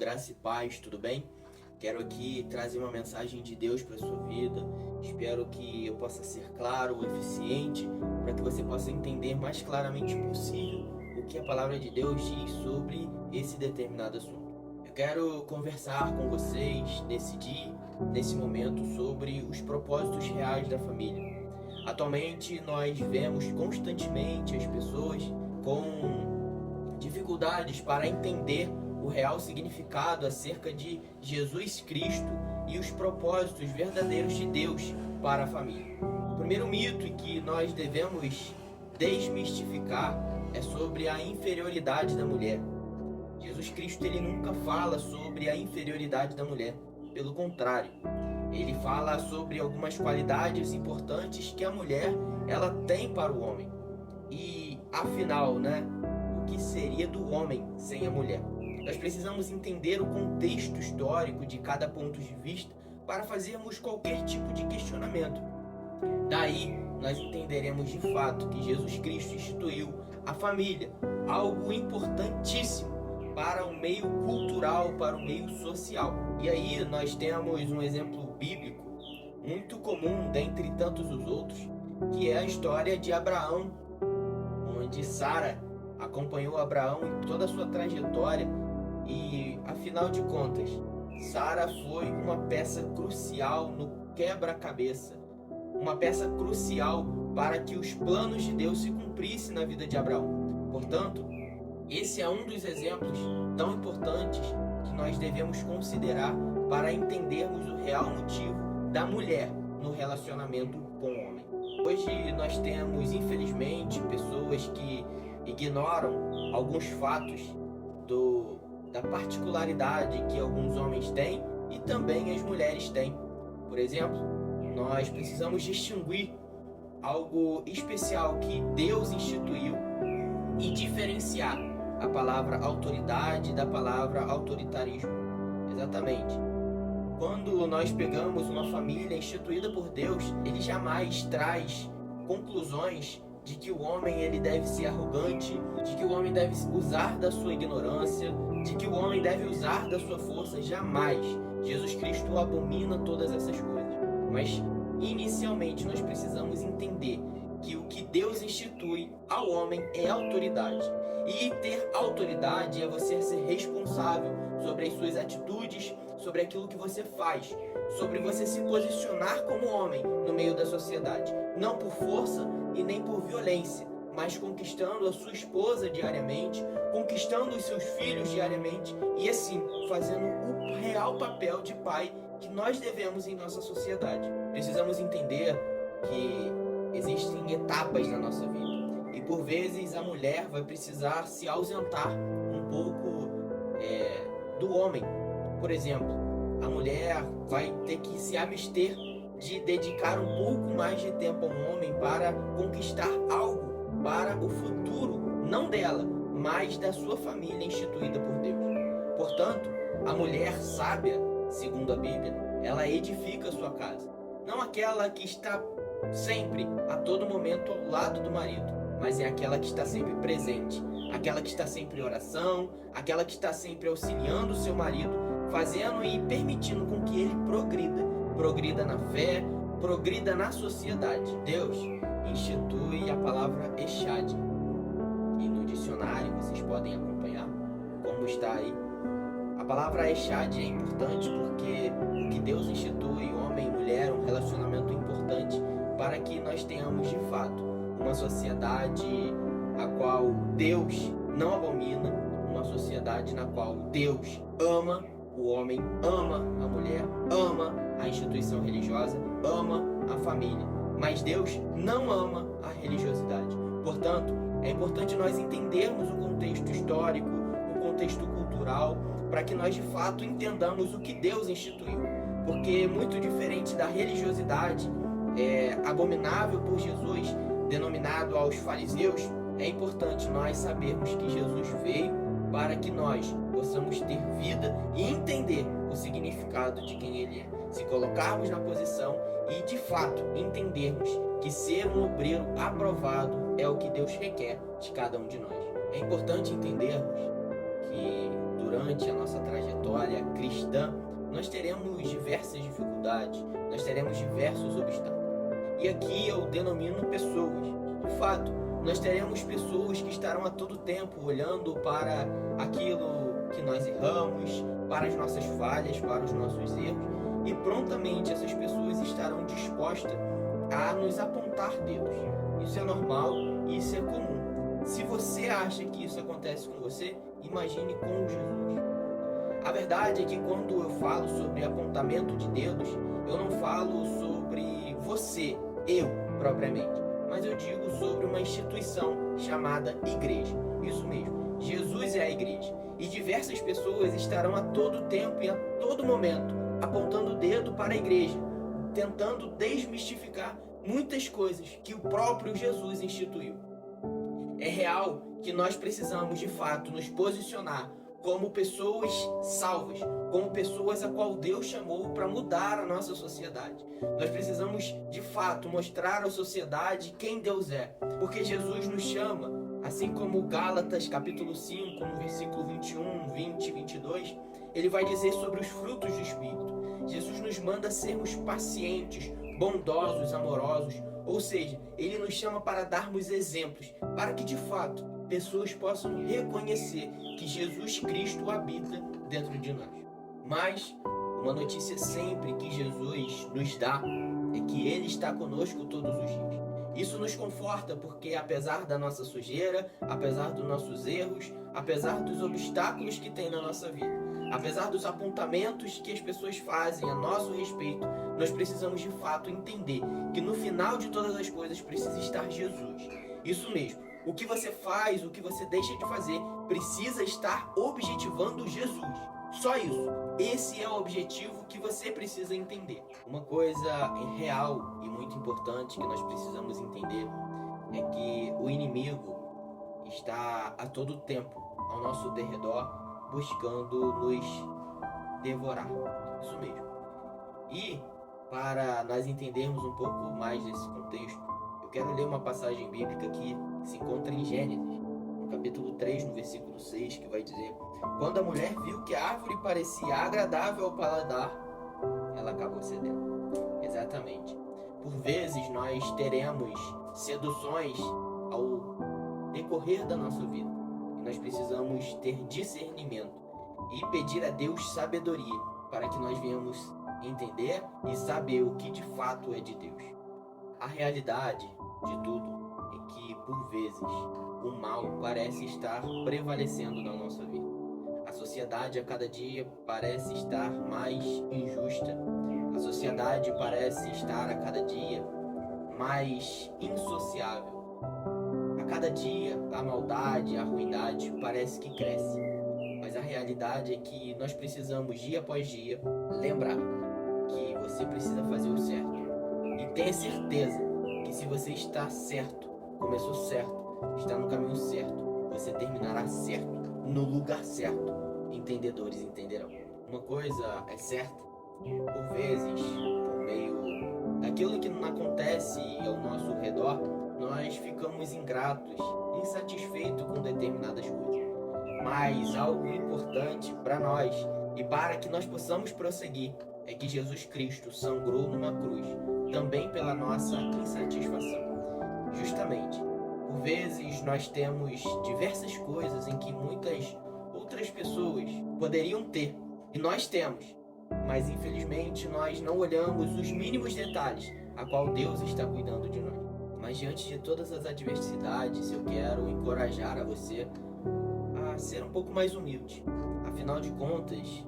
graça e paz, tudo bem? Quero aqui trazer uma mensagem de Deus para a sua vida. Espero que eu possa ser claro, eficiente, para que você possa entender mais claramente possível o que a palavra de Deus diz sobre esse determinado assunto. Eu quero conversar com vocês nesse dia, nesse momento, sobre os propósitos reais da família. Atualmente nós vemos constantemente as pessoas com dificuldades para entender o real significado acerca de Jesus Cristo e os propósitos verdadeiros de Deus para a família. O primeiro mito que nós devemos desmistificar é sobre a inferioridade da mulher. Jesus Cristo ele nunca fala sobre a inferioridade da mulher, pelo contrário, ele fala sobre algumas qualidades importantes que a mulher ela tem para o homem. E afinal, o que seria do homem sem a mulher? Nós precisamos entender o contexto histórico de cada ponto de vista para fazermos qualquer tipo de questionamento. Daí, nós entenderemos de fato que Jesus Cristo instituiu a família, algo importantíssimo para o meio cultural, para o meio social. E aí nós temos um exemplo bíblico muito comum dentre tantos os outros, que é a história de Abraão, onde Sara acompanhou Abraão em toda a sua trajetória e, afinal de contas, Sara foi uma peça crucial no quebra-cabeça, uma peça crucial para que os planos de Deus se cumprissem na vida de Abraão. Portanto, esse é um dos exemplos tão importantes que nós devemos considerar para entendermos o real motivo da mulher no relacionamento com o homem. Hoje nós temos, infelizmente, pessoas que ignoram alguns fatos da particularidade que alguns homens têm e também as mulheres têm. Por exemplo, nós precisamos distinguir algo especial que Deus instituiu e diferenciar a palavra autoridade da palavra autoritarismo. Exatamente. Quando nós pegamos uma família instituída por Deus, ele jamais traz conclusões de que o homem ele deve ser arrogante, de que o homem deve usar da sua ignorância, de que o homem deve usar da sua força. Jamais. Jesus Cristo abomina todas essas coisas. Mas, inicialmente, nós precisamos entender que o que Deus institui ao homem é autoridade. E ter autoridade é você ser responsável sobre as suas atitudes, sobre aquilo que você faz, sobre você se posicionar como homem no meio da sociedade. Não por força e nem por violência, mas conquistando a sua esposa diariamente, conquistando os seus filhos diariamente e assim fazendo o real papel de pai que nós devemos em nossa sociedade. Precisamos entender que existem etapas na nossa vida e por vezes a mulher vai precisar se ausentar um pouco do homem. Por exemplo, a mulher vai ter que se abster de dedicar um pouco mais de tempo ao homem para conquistar algo para o futuro, não dela, mas da sua família instituída por Deus. Portanto, a mulher sábia, segundo a Bíblia, ela edifica a sua casa. Não aquela que está sempre, a todo momento, ao lado do marido, mas é aquela que está sempre presente, aquela que está sempre em oração, aquela que está sempre auxiliando o seu marido, fazendo e permitindo com que ele progrida na fé, progrida na sociedade. Deus institui a palavra Echad, e no dicionário vocês podem acompanhar como está aí. A palavra Echad é importante porque o que Deus institui, homem e mulher, é um relacionamento importante para que nós tenhamos de fato uma sociedade a qual Deus não abomina, uma sociedade na qual Deus ama o homem, ama a mulher, ama a instituição religiosa, ama a família. Mas Deus não ama a religiosidade. Portanto, é importante nós entendermos o contexto histórico, o contexto cultural, para que nós de fato entendamos o que Deus instituiu. Porque muito diferente da religiosidade abominável por Jesus, denominado aos fariseus, é importante nós sabermos que Jesus veio para que nós possamos ter vida e entender o significado de quem Ele é. Se colocarmos na posição e, de fato, entendermos que ser um obreiro aprovado é o que Deus requer de cada um de nós. É importante entendermos que durante a nossa trajetória cristã, nós teremos diversas dificuldades, nós teremos diversos obstáculos. E aqui eu denomino pessoas. De fato, nós teremos pessoas que estarão a todo tempo olhando para aquilo que nós erramos, para as nossas falhas, para os nossos erros, e prontamente essas pessoas estarão dispostas a nos apontar dedos. Isso é normal, isso é comum. Se você acha que isso acontece com você, imagine com Jesus. A verdade é que quando eu falo sobre apontamento de dedos, eu não falo sobre você, eu propriamente, mas eu digo sobre uma instituição chamada igreja. Isso mesmo, Jesus é a igreja. E diversas pessoas estarão a todo tempo e a todo momento apontando o dedo para a igreja, tentando desmistificar muitas coisas que o próprio Jesus instituiu. É real que nós precisamos de fato nos posicionar como pessoas salvas, como pessoas a qual Deus chamou para mudar a nossa sociedade. Nós precisamos de fato mostrar à sociedade quem Deus é, porque Jesus nos chama, assim como Gálatas capítulo 5, no versículo 21, 20 e 22, ele vai dizer sobre os frutos do Espírito. Jesus nos manda sermos pacientes, bondosos, amorosos, ou seja, ele nos chama para darmos exemplos, para que de fato pessoas possam reconhecer que Jesus Cristo habita dentro de nós. Mas uma notícia sempre que Jesus nos dá é que Ele está conosco todos os dias. Isso nos conforta porque apesar da nossa sujeira, apesar dos nossos erros, apesar dos obstáculos que tem na nossa vida, apesar dos apontamentos que as pessoas fazem a nosso respeito, nós precisamos de fato entender que no final de todas as coisas precisa estar Jesus. Isso mesmo. O que você faz, o que você deixa de fazer, precisa estar objetivando Jesus. Só isso. Esse é o objetivo que você precisa entender. Uma coisa real e muito importante que nós precisamos entender é que o inimigo está a todo tempo ao nosso derredor buscando nos devorar. Isso mesmo. E para nós entendermos um pouco mais desse contexto, eu quero ler uma passagem bíblica que se encontra em Gênesis, no capítulo 3, no versículo 6, que vai dizer: quando a mulher viu que a árvore parecia agradável ao paladar, ela acabou cedendo. Exatamente. Por vezes nós teremos seduções ao decorrer da nossa vida, e nós precisamos ter discernimento e pedir a Deus sabedoria para que nós venhamos entender e saber o que de fato é de Deus. A realidade de tudo é que, por vezes, o mal parece estar prevalecendo na nossa vida. A sociedade a cada dia parece estar mais injusta. A sociedade parece estar a cada dia mais insociável. A cada dia a maldade, a ruindade parece que cresce. Mas a realidade é que nós precisamos, dia após dia, lembrar que você precisa fazer o certo. E tenha certeza que se você está certo, começou certo, está no caminho certo, você terminará certo, no lugar certo. Entendedores entenderão. Uma coisa é certa, por vezes, por meio daquilo que não acontece ao nosso redor, nós ficamos ingratos, insatisfeitos com determinadas coisas. Mas algo importante para nós e para que nós possamos prosseguir é que Jesus Cristo sangrou numa cruz, também pela nossa insatisfação. Justamente, por vezes nós temos diversas coisas em que muitas outras pessoas poderiam ter, e nós temos, mas infelizmente nós não olhamos os mínimos detalhes a qual Deus está cuidando de nós. Mas diante de todas as adversidades, eu quero encorajar a você a ser um pouco mais humilde. Afinal de contas,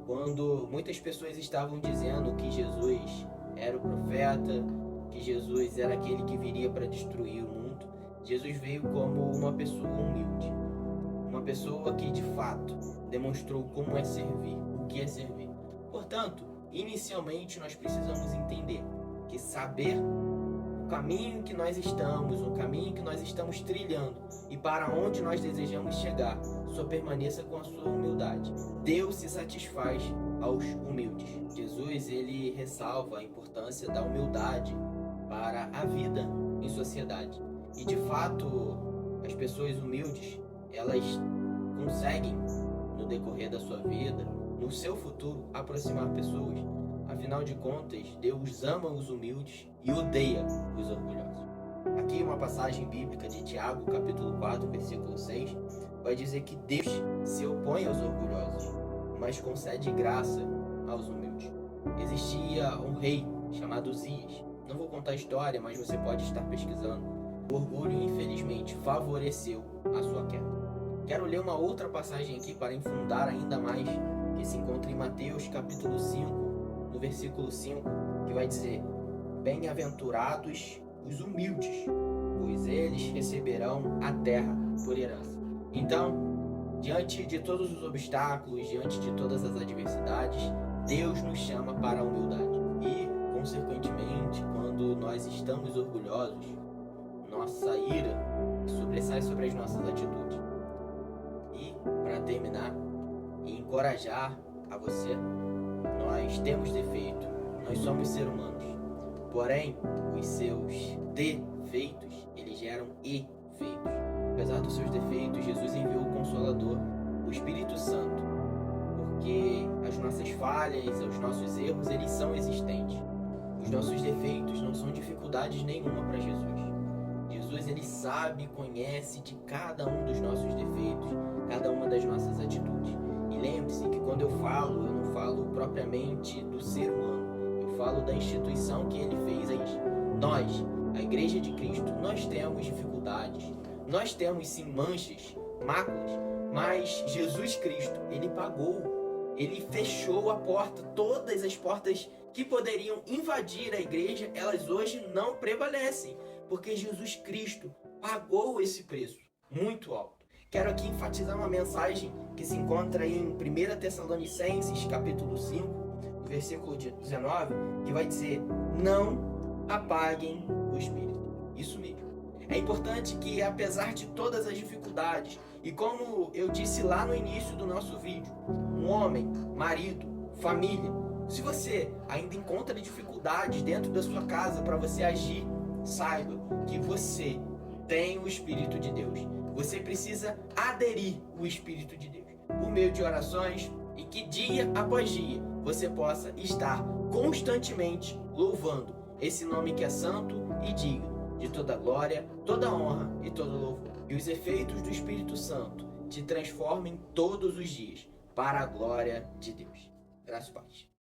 quando muitas pessoas estavam dizendo que Jesus era o profeta, que Jesus era aquele que viria para destruir o mundo, Jesus veio como uma pessoa humilde. Uma pessoa que de fato demonstrou como é servir, o que é servir. Portanto, inicialmente nós precisamos entender que saber o caminho que nós estamos, o caminho que nós estamos trilhando e para onde nós desejamos chegar, só permaneça com a sua humildade. Deus se satisfaz aos humildes. Jesus, ele ressalva a importância da humildade para a vida em sociedade. E de fato, as pessoas humildes, elas conseguem no decorrer da sua vida, no seu futuro, aproximar pessoas. Afinal de contas, Deus ama os humildes e odeia os orgulhosos. Aqui uma passagem bíblica de Tiago, capítulo 4, versículo 6, vai dizer que Deus se opõe aos orgulhosos, mas concede graça aos humildes. Existia um rei chamado Uzias. Não vou contar a história, mas você pode estar pesquisando. O orgulho, infelizmente, favoreceu a sua queda. Quero ler uma outra passagem aqui para infundar ainda mais, que se encontra em Mateus, capítulo 5, no versículo 5, que vai dizer: bem-aventurados os humildes, pois eles receberão a terra por herança. Então, diante de todos os obstáculos, diante de todas as adversidades, Deus nos chama para a humildade. E, consequentemente, quando nós estamos orgulhosos, nossa ira sobressai sobre as nossas atitudes. E, para terminar, e encorajar a você, nós temos defeito, nós somos seres humanos. Porém, os seus defeitos, eles geram efeitos. Apesar dos seus defeitos, Jesus enviou o Consolador, o Espírito Santo, porque as nossas falhas, os nossos erros, eles são existentes. Os nossos defeitos não são dificuldades nenhuma para Jesus. Jesus, ele sabe e conhece de cada um dos nossos defeitos, cada uma das nossas atitudes. E lembre-se que quando eu não falo propriamente do ser humano, eu falo da instituição que ele fez. Nós, a Igreja de Cristo, nós temos dificuldades, nós temos sim manchas, máculas, mas Jesus Cristo, ele pagou, ele fechou a porta. Todas as portas que poderiam invadir a igreja, elas hoje não prevalecem, porque Jesus Cristo pagou esse preço muito alto. Quero aqui enfatizar uma mensagem que se encontra em 1 Tessalonicenses, capítulo 5, no versículo 19, que vai dizer: não apaguem o Espírito. Isso mesmo. É importante que, apesar de todas as dificuldades, e como eu disse lá no início do nosso vídeo, um homem, marido, família, se você ainda encontra dificuldades dentro da sua casa para você agir, saiba que você tem o Espírito de Deus. Você precisa aderir o Espírito de Deus por meio de orações, e que dia após dia você possa estar constantemente louvando esse nome que é santo e digno de toda glória, toda honra e todo louvor. E os efeitos do Espírito Santo te transformem todos os dias para a glória de Deus. Graças a Deus.